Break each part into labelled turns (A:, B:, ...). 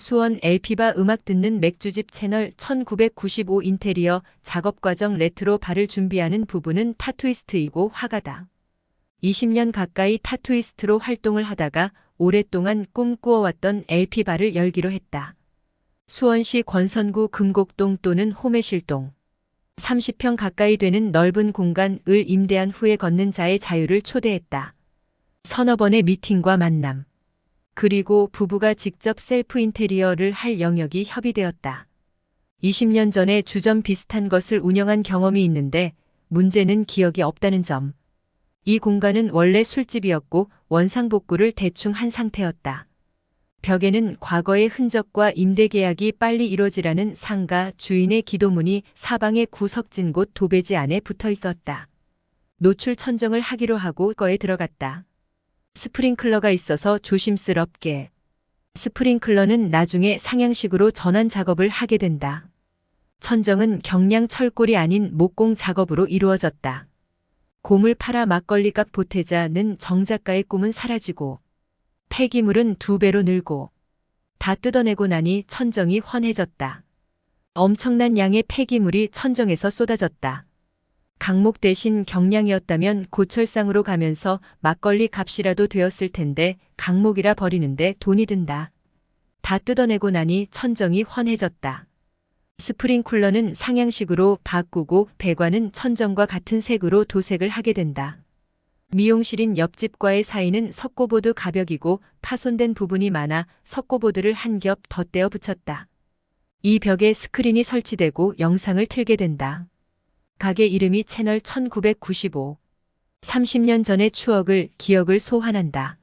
A: 수원 LP바 음악 듣는 맥주집 채널 1995 인테리어 작업 과정 레트로 바를 준비하는 부부는 타투이스트이고 화가다. 20년 가까이 타투이스트로 활동을 하다가 오랫동안 꿈꾸어왔던 LP바를 열기로 했다. 수원시 권선구 금곡동 또는 호매실동 30평 가까이 되는 넓은 공간을 임대한 후에 걷는 자의 자유를 초대했다. 서너 번의 미팅과 만남. 그리고 부부가 직접 셀프 인테리어를 할 영역이 협의되었다. 20년 전에 주점 비슷한 것을 운영한 경험이 있는데 문제는 기억이 없다는 점. 이 공간은 원래 술집이었고 원상복구를 대충 한 상태였다. 벽에는 과거의 흔적과 임대 계약이 빨리 이뤄지라는 상가 주인의 기도문이 사방의 구석진 곳 도배지 안에 붙어 있었다. 노출 천정을 하기로 하고 거에 들어갔다. 스프링클러가 있어서 조심스럽게. 스프링클러는 나중에 상향식으로 전환 작업을 하게 된다. 천정은 경량 철골이 아닌 목공 작업으로 이루어졌다. 곰을 팔아 막걸리값 보태자는 정작가의 꿈은 사라지고 폐기물은 2배로 늘고 다 뜯어내고 나니 천정이 훤해졌다. 엄청난 양의 폐기물이 천정에서 쏟아졌다. 강목 대신 경량이었다면 고철상으로 가면서 막걸리 값이라도 되었을 텐데 강목이라 버리는데 돈이 든다. 다 뜯어내고 나니 천정이 훤해졌다. 스프링쿨러는 상향식으로 바꾸고 배관은 천정과 같은 색으로 도색을 하게 된다. 미용실인 옆집과의 사이는 석고보드 가벽이고 파손된 부분이 많아 석고보드를 한 겹 덧대어 붙였다. 이 벽에 스크린이 설치되고 영상을 틀게 된다. 가게 이름이 채널 1995. 30년 전의 추억을, 기억을 소환한다.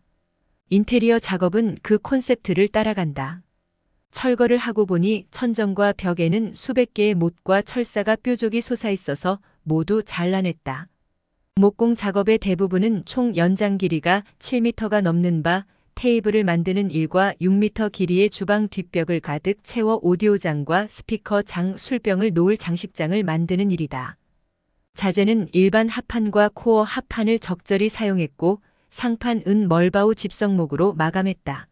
A: 인테리어 작업은 그 콘셉트를 따라간다. 철거를 하고 보니 천정과 벽에는 수백 개의 못과 철사가 뾰족이 솟아있어서 모두 잘라냈다. 목공 작업의 대부분은 총 연장 길이가 7m가 넘는 바 테이블을 만드는 일과 6m 길이의 주방 뒷벽을 가득 채워 오디오장과 스피커장, 술병을 놓을 장식장을 만드는 일이다. 자재는 일반 합판과 코어 합판을 적절히 사용했고 상판은 멀바우 집성목으로 마감했다.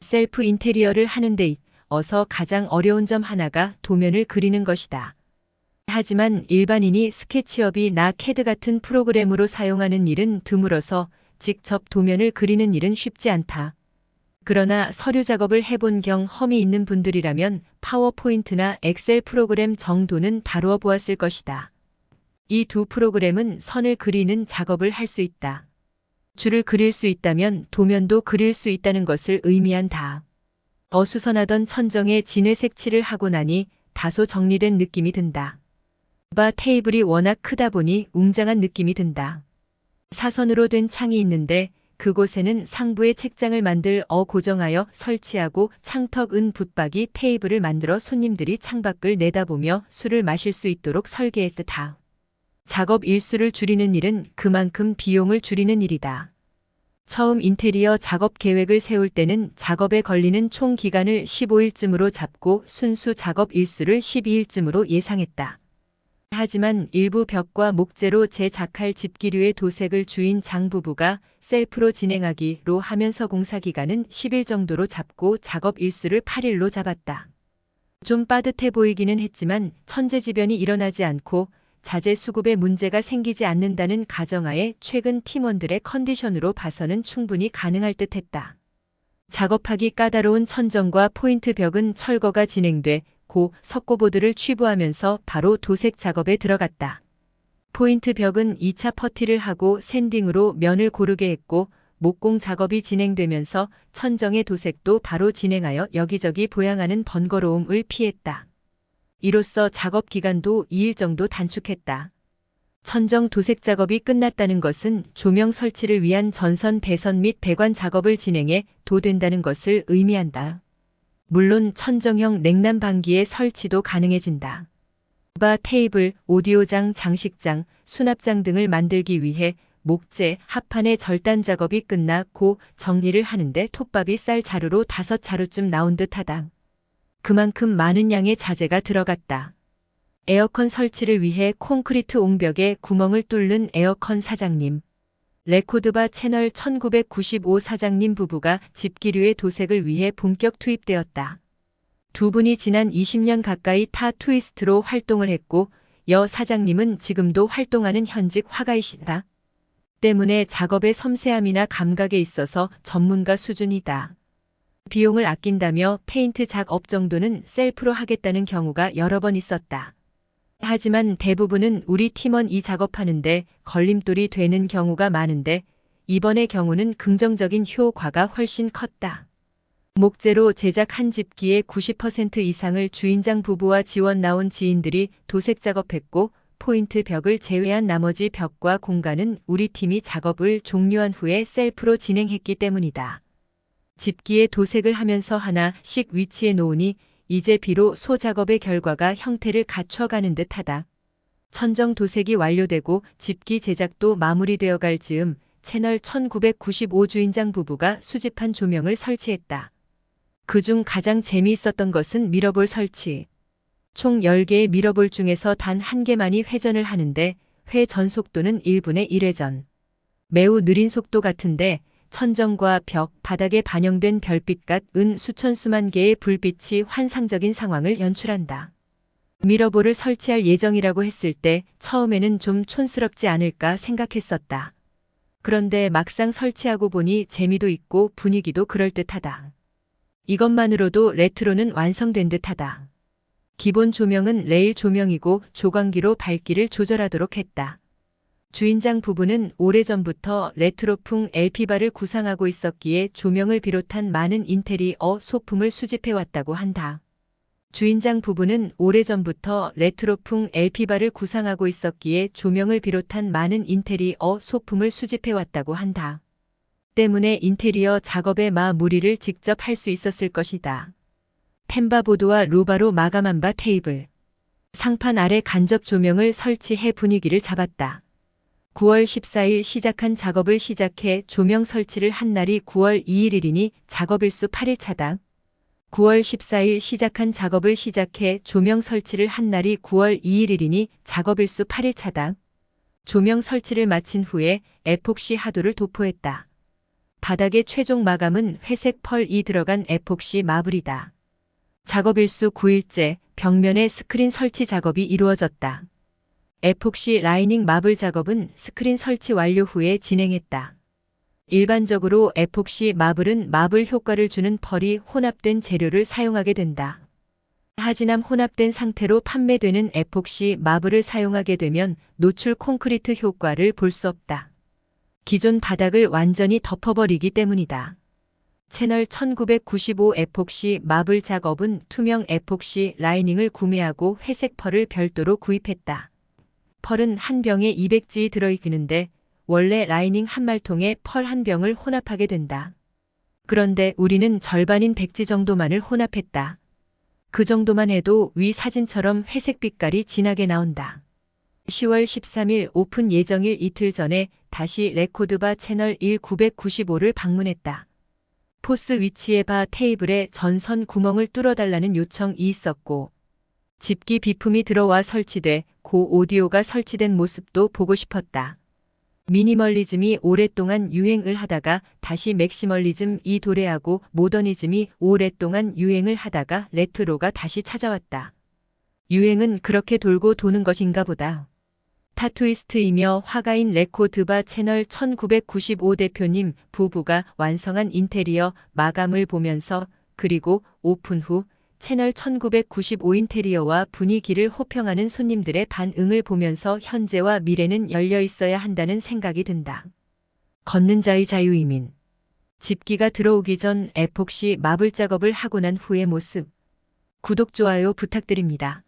A: 셀프 인테리어를 하는 데 있어서 가장 어려운 점 하나가 도면을 그리는 것이다. 하지만 일반인이 스케치업이나 캐드 같은 프로그램으로 사용하는 일은 드물어서 직접 도면을 그리는 일은 쉽지 않다. 그러나 서류 작업을 해본 경험이 있는 분들이라면 파워포인트나 엑셀 프로그램 정도는 다루어 보았을 것이다. 이 두 프로그램은 선을 그리는 작업을 할 수 있다. 줄을 그릴 수 있다면 도면도 그릴 수 있다는 것을 의미한다. 어수선하던 천정에 진회 색칠을 하고 나니 다소 정리된 느낌이 든다. 바 테이블이 워낙 크다 보니 웅장한 느낌이 든다. 사선으로 된 창이 있는데 그곳에는 상부에 책장을 만들 고정하여 설치하고 창턱은 붙박이 테이블을 만들어 손님들이 창밖을 내다보며 술을 마실 수 있도록 설계했다. 작업 일수를 줄이는 일은 그만큼 비용을 줄이는 일이다. 처음 인테리어 작업 계획을 세울 때는 작업에 걸리는 총 기간을 15일쯤으로 잡고 순수 작업 일수를 12일쯤으로 예상했다. 하지만 일부 벽과 목재로 제작할 집기류의 도색을 주인 장 부부가 셀프로 진행하기로 하면서 공사 기간은 10일 정도로 잡고 작업 일수를 8일로 잡았다. 좀 빠듯해 보이기는 했지만 천재지변이 일어나지 않고 자재 수급에 문제가 생기지 않는다는 가정하에 최근 팀원들의 컨디션으로 봐서는 충분히 가능할 듯했다. 작업하기 까다로운 천정과 포인트 벽은 철거가 진행돼 고 석고보드를 취부하면서 바로 도색 작업에 들어갔다. 포인트 벽은 2차 퍼티를 하고 샌딩으로 면을 고르게 했고 목공 작업이 진행되면서 천정의 도색도 바로 진행하여 여기저기 보양하는 번거로움을 피했다. 이로써 작업 기간도 2일 정도 단축했다. 천정 도색 작업이 끝났다는 것은 조명 설치를 위한 전선 배선 및 배관 작업을 진행해 도된다는 것을 의미한다. 물론 천정형 냉난방기의 설치도 가능해진다. 바 테이블, 오디오장, 장식장, 수납장 등을 만들기 위해 목재, 합판의 절단 작업이 끝나고 정리를 하는데 톱밥이 쌀 자루로 5자루쯤 나온 듯하다. 그만큼 많은 양의 자재가 들어갔다. 에어컨 설치를 위해 콘크리트 옹벽에 구멍을 뚫는 에어컨 사장님. 레코드바 채널 1995 사장님 부부가 집기류의 도색을 위해 본격 투입되었다. 두 분이 지난 20년 가까이 타투이스트로 활동을 했고 여 사장님은 지금도 활동하는 현직 화가이시다. 때문에 작업의 섬세함이나 감각에 있어서 전문가 수준이다. 비용을 아낀다며 페인트 작업 정도는 셀프로 하겠다는 경우가 여러 번 있었다. 하지만 대부분은 우리 팀원 이 작업하는데 걸림돌이 되는 경우가 많은데 이번의 경우는 긍정적인 효과가 훨씬 컸다. 목재로 제작한 집기의 90% 이상을 주인장 부부와 지원 나온 지인들이 도색 작업했고 포인트 벽을 제외한 나머지 벽과 공간은 우리 팀이 작업을 종료한 후에 셀프로 진행했기 때문이다. 집기에 도색을 하면서 하나씩 위치해 놓으니 이제 비로소 작업의 결과가 형태를 갖춰가는 듯하다. 천정 도색이 완료되고 집기 제작도 마무리되어 갈 즈음 채널 1995 주인장 부부가 수집한 조명을 설치했다. 그중 가장 재미있었던 것은 미러볼 설치. 총 10개의 미러볼 중에서 단 1개만이 회전을 하는데 회전 속도는 1분의 1회전. 매우 느린 속도 같은데 천정과 벽, 바닥에 반영된 별빛 같은 수천 수만 개의 불빛이 환상적인 상황을 연출한다. 미러볼을 설치할 예정이라고 했을 때 처음에는 좀 촌스럽지 않을까 생각했었다. 그런데 막상 설치하고 보니 재미도 있고 분위기도 그럴듯하다. 이것만으로도 레트로는 완성된 듯하다. 기본 조명은 레일 조명이고 조광기로 밝기를 조절하도록 했다. 주인장 부부는 오래전부터 레트로풍 LP바를 구상하고 있었기에 조명을 비롯한 많은 인테리어 소품을 수집해왔다고 한다. 주인장 부부는 오래전부터 레트로풍 LP바를 구상하고 있었기에 조명을 비롯한 많은 인테리어 소품을 수집해왔다고 한다. 때문에 인테리어 작업의 마무리를 직접 할 수 있었을 것이다. 템바보드와 루바로 마감한 바 테이블. 상판 아래 간접 조명을 설치해 분위기를 잡았다. 9월 14일 시작한 작업을 시작해 조명 설치를 한 날이 9월 2일이니 작업일수 8일차다. 9월 14일 시작한 작업을 시작해 조명 설치를 한 날이 9월 2일이니 작업일수 8일차다. 조명 설치를 마친 후에 에폭시 하도를 도포했다. 바닥의 최종 마감은 회색 펄이 들어간 에폭시 마블이다. 작업일수 9일째 벽면에 스크린 설치 작업이 이루어졌다. 에폭시 라이닝 마블 작업은 스크린 설치 완료 후에 진행했다. 일반적으로 에폭시 마블은 마블 효과를 주는 펄이 혼합된 재료를 사용하게 된다. 하지만 혼합된 상태로 판매되는 에폭시 마블을 사용하게 되면 노출 콘크리트 효과를 볼 수 없다. 기존 바닥을 완전히 덮어버리기 때문이다. 채널 1995 에폭시 마블 작업은 투명 에폭시 라이닝을 구매하고 회색 펄을 별도로 구입했다. 펄은 한 병에 200지 들어있는데 원래 라이닝 한 말통에 펄 한 병을 혼합하게 된다. 그런데 우리는 절반인 100지 정도만을 혼합했다. 그 정도만 해도 위 사진처럼 회색 빛깔이 진하게 나온다. 10월 13일 오픈 예정일 이틀 전에 다시 레코드바 채널 1995를 방문했다. 포스 위치의 바 테이블에 전선 구멍을 뚫어달라는 요청이 있었고 집기 비품이 들어와 설치돼 고 오디오가 설치된 모습도 보고 싶었다. 미니멀리즘이 오랫동안 유행을 하다가 다시 맥시멀리즘이 도래하고 모더니즘이 오랫동안 유행을 하다가 레트로가 다시 찾아왔다. 유행은 그렇게 돌고 도는 것인가 보다. 타투이스트이며 화가인 레코드바 채널 1995 대표님 부부가 완성한 인테리어 마감을 보면서 그리고 오픈 후 채널 1995 인테리어와 분위기를 호평하는 손님들의 반응을 보면서 현재와 미래는 열려 있어야 한다는 생각이 든다. 걷는 자의 자유이민. 집기가 들어오기 전 에폭시 마블 작업을 하고 난 후의 모습. 구독, 좋아요 부탁드립니다.